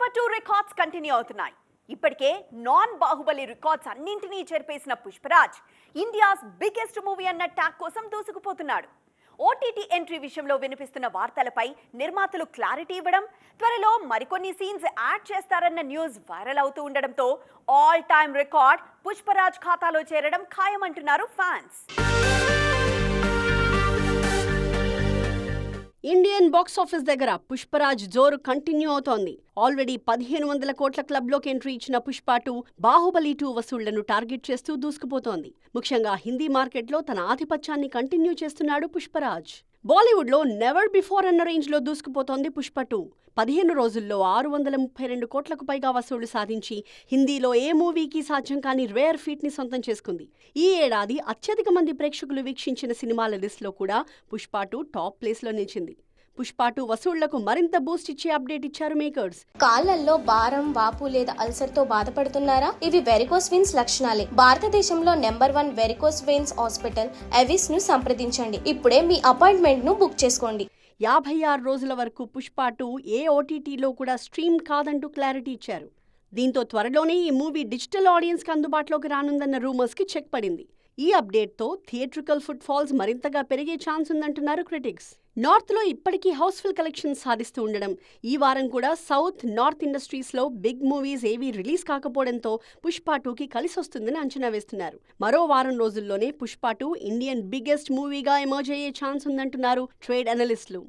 Pushpa 2 records continue అవుతున్నాయి. ఇప్పటికే non Baahubali records అన్నింటినీ చెరిపేసిన పుష్పరాజ్ ఇండియాస్ బిగ్గెస్ట్ మూవీ అన్న ట్యాగ్ కోసం దూసుకుపోతున్నాడు. ఓటీటీ ఎంట్రీ విషయంలో వినిపిస్తున్న వార్తలపై నిర్మాతలు క్లారిటీ ఇవ్వడం, త్వరలో మరికొన్ని సీన్స్ యాడ్ చేస్తారన్న న్యూస్ వైరల్ అవుతూ ఉండడంతో ఆల్ టైమ్ రికార్డ్ పుష్పరాజ్ ఖాతాలో చేరడం ఖాయమంటున్నారు ఫ్యాన్స్. ఇండియన్ బాక్స్ ఆఫీస్ దగ్గర పుష్పరాజ్ జోరు కంటిన్యూ అవుతోంది. ఆల్రెడీ 1500 కోట్ల క్లబ్లోకి ఎంట్రీ ఇచ్చిన పుష్ప 2 బాహుబలి 2 వసూళ్లను టార్గెట్ చేస్తూ దూసుకుపోతోంది. ముఖ్యంగా హిందీ మార్కెట్లో తన ఆధిపత్యాన్ని కంటిన్యూ చేస్తున్నాడు పుష్పరాజ్. బాలీవుడ్ లో నెవర్ బిఫోర్ అన్న రేంజ్ లో దూసుకుపోతోంది పుష్ప 2. 15 రోజుల్లో 632 కోట్లకు పైగా వసూళ్లు సాధించి హిందీలో ఏ మూవీకి సాధ్యం కాని రేర్ ఫీట్ ని సొంతం చేసుకుంది. ఈ ఏడాది అత్యధిక మంది ప్రేక్షకులు వీక్షించిన సినిమాల లిస్టులో కూడా పుష్ప 2 టాప్ ప్లేస్ లో నిలిచింది. పుష్ప 2 వసూళ్లకు మరింత బూస్ట్ ఇచ్చే అప్డేట్ ఇచ్చారు మేకర్స్. కాళ్లలో భారం, వాపు లేదా అల్సర్ తో బాధపడుతున్నారా? ఇవి వెరికోస్ వెయిన్స్ లక్షణాలే. భారతదేశంలో number 1 varicose veins hospital Avis ను సంప్రదించండి. ఇప్పుడే మీ అపాయింట్మెంట్ ను బుక్ చేసుకోండి. 56 రోజుల వరకు పుష్ప 2 ఏ ఓటీటీలో కూడా స్ట్రీమ్ కాదంటూ క్లారిటీ ఇచ్చారు. దీంతో త్వరలోనే ఈ మూవీ డిజిటల్ ఆడియన్స్ కి అందుబాటులోకి రానుందన్న రూమర్స్ కి చెక్ పడింది. ఈ అప్డేట్తో థియేట్రికల్ ఫుట్ ఫాల్స్ మరింతగా పెరిగే ఛాన్స్ ఉందంటున్నారు క్రిటిక్స్. నార్త్లో ఇప్పటికీ హౌస్ఫుల్ కలెక్షన్స్ సాధిస్తూ ఉండడం, ఈ వారం కూడా సౌత్, నార్త్ ఇండస్ట్రీస్లో బిగ్ మూవీస్ ఏవీ రిలీజ్ కాకపోవడంతో పుష్ప 2కి కలిసొస్తుందని అంచనా వేస్తున్నారు. మరో వారం రోజుల్లోనే పుష్ప 2 ఇండియన్ బిగ్గెస్ట్ మూవీగా ఎమర్జ్ అయ్యే ఛాన్స్ ఉందంటున్నారు ట్రేడ్ అనలిస్టులు.